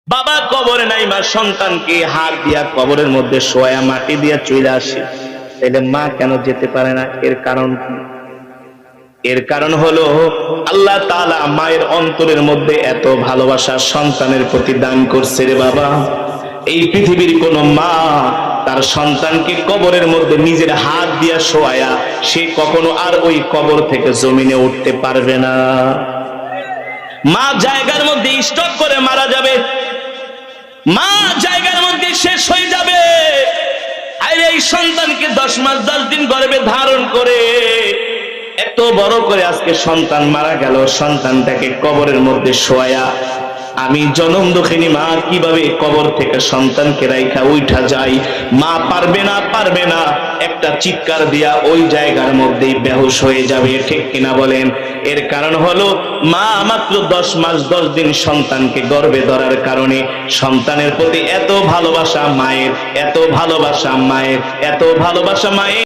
বাবা কবরে নাই, মা সন্তানকে হাত দিয়া কবরের মধ্যে শোয়া মাটি দিয়া চলে আসে, তাইলে মা কেন যেতে পারে না? এর কারণ কি? এর কারণ হলো আল্লাহ তাআলা মায়ের অন্তরের মধ্যে এত ভালোবাসা সন্তানের প্রতি দান করছে রে বাবা। এই পৃথিবীর কোন মা তার সন্তানকে কবরের মধ্যে নিজের হাত দিয়া শোয়া সে কখনো আর ওই কবর থেকে জমিনে উঠতে পারবে না। মা জায়গার মধ্যে স্টক করে মারা যাবে, মা জায়গার মধ্যে শেষ হয়ে যাবে। আর এই সন্তানকে 10 মাস 10 দিন গর্ভে ধারণ করে এত বড় করে আজকে সন্তান মারা গেল, সন্তানটাকে কবরের মধ্যে শোয়া আমি জনম দুঃখিনী মা কিভাবে কবর থেকে সন্তানকে রাইখা উঠা যায়? মা পারবে না, পারবে না, একটা চিৎকার দিয়া ওই জায়গার মধ্যেই বেহুশ হয়ে যাবে, ঠিক কিনা বলেন? এর কারণ হলো মা মাত্র 10 মাস 10 দিন সন্তানকে গর্ভে ধরার কারণে সন্তানের প্রতি এত ভালোবাসা মায়ের, এত ভালোবাসা মায়ের, এত ভালোবাসা মায়ের।